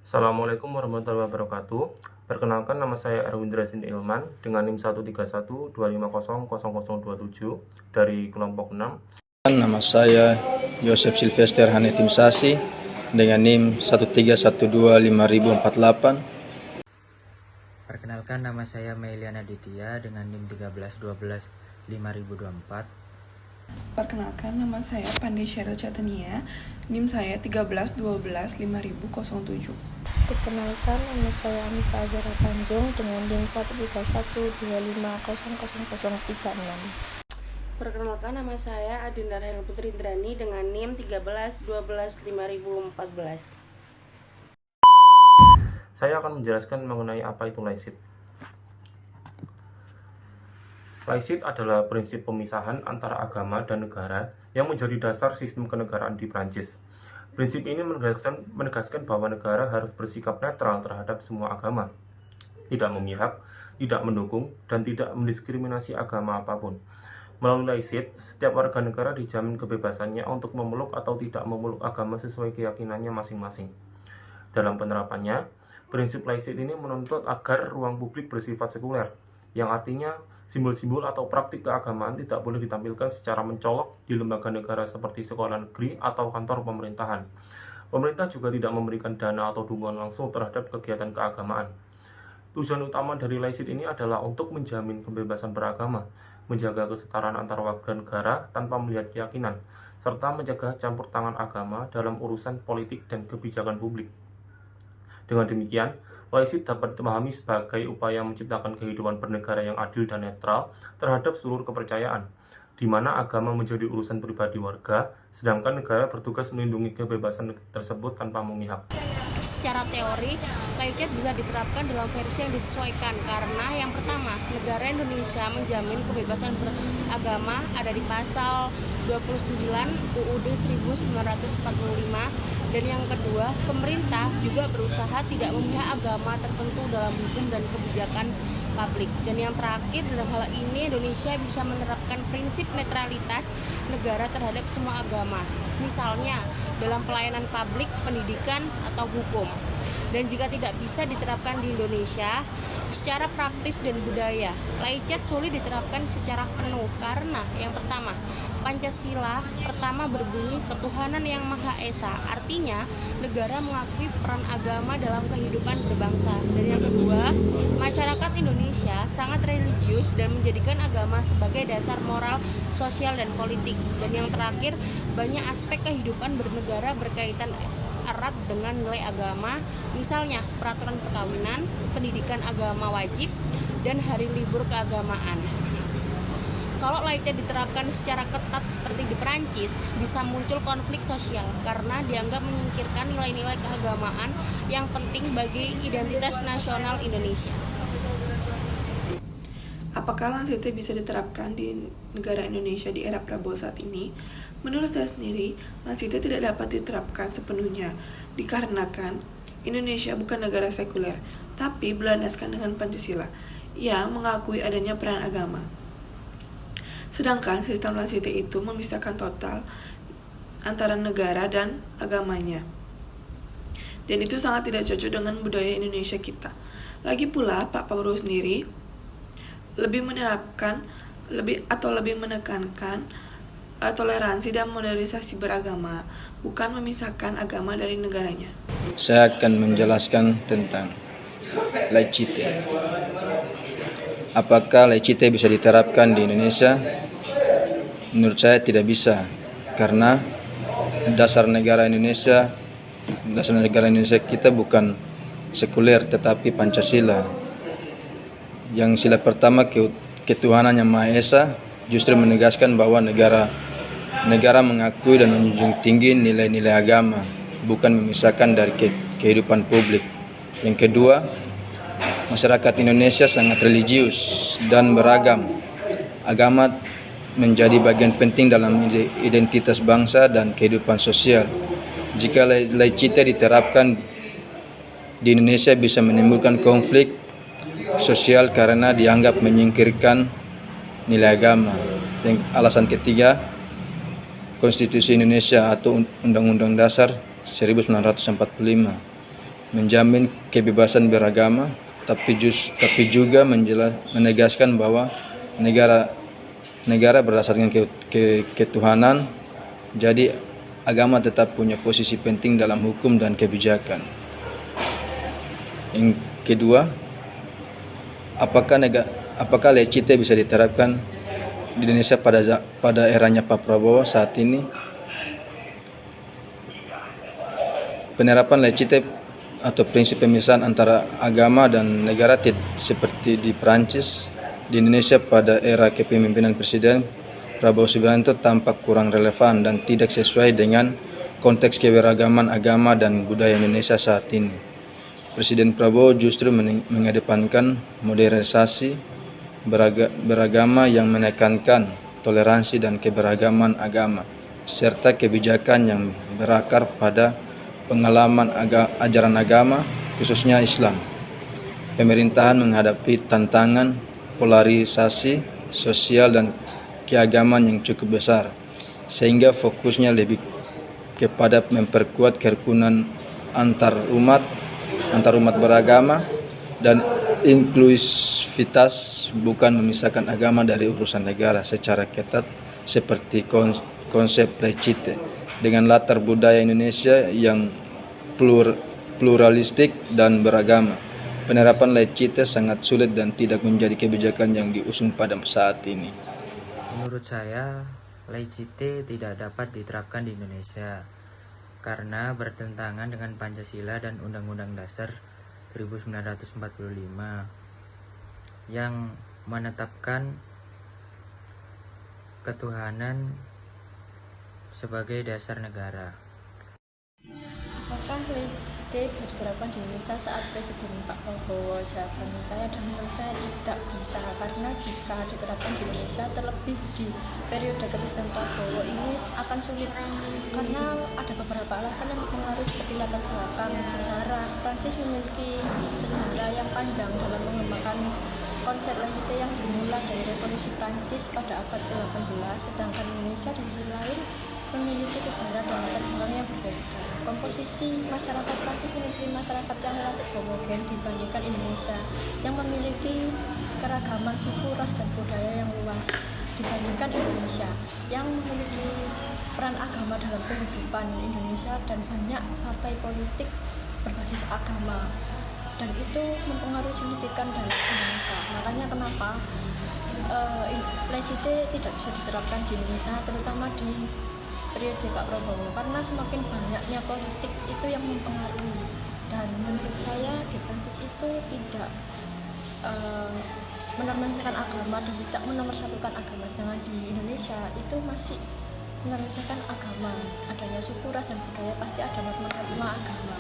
Assalamualaikum warahmatullahi wabarakatuh. Perkenalkan, nama saya Erwindra Zin Ilman dengan NIM 13125000027 dari kelompok 6. Nama saya Yosef Silvester Hanetim Sasi dengan NIM 131250048. Perkenalkan, nama saya Meliana Ditya dengan NIM 13125024. Perkenalkan, nama saya Pandey Sheryl Chatania, NIM saya 13125007. Perkenalkan, nama saya Anita Azara Tanjung dengan NIM 13125000036. Perkenalkan, nama saya Adinda Rahel Putri Indrani dengan NIM 13125014. Saya akan menjelaskan mengenai apa itu laicite. Laicite adalah prinsip pemisahan antara agama dan negara yang menjadi dasar sistem kenegaraan di Prancis. Prinsip ini menegaskan bahwa negara harus bersikap netral terhadap semua agama, tidak memihak, tidak mendukung, dan tidak mendiskriminasi agama apapun. Melalui laicite, setiap warga negara dijamin kebebasannya untuk memeluk atau tidak memeluk agama sesuai keyakinannya masing-masing. Dalam penerapannya, prinsip laicite ini menuntut agar ruang publik bersifat sekuler, yang artinya simbol-simbol atau praktik keagamaan tidak boleh ditampilkan secara mencolok di lembaga negara seperti sekolah negeri atau kantor pemerintahan. Pemerintah juga tidak memberikan dana atau dukungan langsung terhadap kegiatan keagamaan. Tujuan utama dari laicite ini adalah untuk menjamin kebebasan beragama, menjaga kesetaraan antar warga negara tanpa melihat keyakinan, serta mencegah campur tangan agama dalam urusan politik dan kebijakan publik. Dengan demikian, laicite dapat dipahami sebagai upaya menciptakan kehidupan bernegara yang adil dan netral terhadap seluruh kepercayaan, di mana agama menjadi urusan pribadi warga, sedangkan negara bertugas melindungi kebebasan tersebut tanpa memihak. Secara teori, laicite bisa diterapkan dalam versi yang disesuaikan karena yang pertama, negara Indonesia menjamin kebebasan beragama ada di pasal 29 UUD 1945, dan yang kedua, pemerintah juga berusaha tidak memihak agama tertentu dalam hukum dan kebijakan publik. Dan yang terakhir, dalam hal ini Indonesia bisa menerapkan prinsip netralitas negara terhadap semua agama, misalnya dalam pelayanan publik, pendidikan, atau hukum. Dan jika tidak bisa diterapkan di Indonesia, secara praktis dan budaya, laicite sulit diterapkan secara penuh karena yang pertama, Pancasila pertama berbunyi ketuhanan yang Maha Esa, artinya negara mengakui peran agama dalam kehidupan berbangsa. Dan yang kedua, masyarakat Indonesia sangat religius dan menjadikan agama sebagai dasar moral, sosial, dan politik. Dan yang terakhir, banyak aspek kehidupan bernegara berkaitan erat dengan nilai agama, misalnya peraturan perkawinan, pendidikan agama wajib, dan hari libur keagamaan. Kalau laicite diterapkan secara ketat seperti di Perancis, bisa muncul konflik sosial karena dianggap menyingkirkan nilai-nilai keagamaan yang penting bagi identitas nasional Indonesia. Apakah laicite bisa diterapkan di negara Indonesia di era Prabowo saat ini? Menurut saya sendiri, laicite tidak dapat diterapkan sepenuhnya dikarenakan Indonesia bukan negara sekuler, tapi berlandaskan dengan Pancasila yang mengakui adanya peran agama. Sedangkan sistem laicite itu memisahkan total antara negara dan agamanya. Dan itu sangat tidak cocok dengan budaya Indonesia kita. Lagi pula, Pak Prabowo sendiri lebih menekankan toleransi dan modernisasi beragama, bukan memisahkan agama dari negaranya. Saya akan menjelaskan tentang laicite. Apakah laicite bisa diterapkan di Indonesia? Menurut saya tidak bisa, karena dasar negara Indonesia kita bukan sekuler tetapi Pancasila. Yang sila pertama, ketuhanan yang Maha Esa, justru menegaskan bahwa negara mengakui dan menjunjung tinggi nilai-nilai agama, bukan memisahkan dari kehidupan publik. Yang kedua, masyarakat Indonesia sangat religius dan beragam. Agama menjadi bagian penting dalam identitas bangsa dan kehidupan sosial. Jika laicite diterapkan di Indonesia bisa menimbulkan konflik sosial karena dianggap menyingkirkan nilai agama. Yang alasan ketiga, Konstitusi Indonesia atau Undang-Undang Dasar 1945 menjamin kebebasan beragama, tapi juga menegaskan bahwa negara berdasarkan ketuhanan, jadi agama tetap punya posisi penting dalam hukum dan kebijakan. Yang kedua, apakah LCT bisa diterapkan di Indonesia pada eranya Pak Prabowo saat ini? Penerapan LCT atau prinsip pemisahan antara agama dan negara seperti di Prancis, di Indonesia pada era kepemimpinan Presiden Prabowo Subianto tampak kurang relevan dan tidak sesuai dengan konteks keberagaman agama dan budaya Indonesia saat ini. Presiden Prabowo justru mengedepankan modernisasi beragama yang menekankan toleransi dan keberagaman agama, serta kebijakan yang berakar pada pengalaman ajaran agama, khususnya Islam. Pemerintahan menghadapi tantangan polarisasi sosial dan keagamaan yang cukup besar, sehingga fokusnya lebih kepada memperkuat kerukunan antar umat beragama dan inklusivitas, bukan memisahkan agama dari urusan negara secara ketat seperti konsep LCT. Dengan latar budaya Indonesia yang pluralistik dan beragama, penerapan LCT sangat sulit dan tidak menjadi kebijakan yang diusung pada saat ini. Menurut saya, LCT tidak dapat diterapkan di Indonesia karena bertentangan dengan Pancasila dan Undang-Undang Dasar 1945 yang menetapkan ketuhanan sebagai dasar negara. Apakah LCT bisa diterapkan di Indonesia saat Presiden Pak Prabowo? Jawaban saya dan menurut saya tidak bisa, karena jika diterapkan di Indonesia terlebih di periode kepemimpinan Prabowo ini akan sulit karena ada beberapa alasan yang mempengaruhi seperti latar belakang sejarah. Prancis memiliki sejarah yang panjang dalam mengembangkan konsep LCT yang dimulai dari revolusi Prancis pada abad ke-18, sedangkan Indonesia di sisi lain memiliki sejarah dan latar belakang yang berbeda. Komposisi masyarakat Prancis memiliki masyarakat yang relatif homogen dibandingkan Indonesia yang memiliki keragaman suku, ras, dan budaya yang luas dibandingkan Indonesia yang memiliki peran agama dalam kehidupan Indonesia dan banyak partai politik berbasis agama, dan itu mempengaruhi signifikan dalam Indonesia. Makanya kenapa LCT tidak bisa diterapkan di Indonesia, terutama di periode Pak Prabowo, karena semakin banyaknya politik itu yang mempengaruhi. Dan menurut saya di Prancis itu tidak menormalisasikan agama dan tidak menomorsatukan agama, sedangkan di Indonesia itu masih menormalisasikan agama, adanya suku, ras, dan budaya, pasti ada norma-norma agama.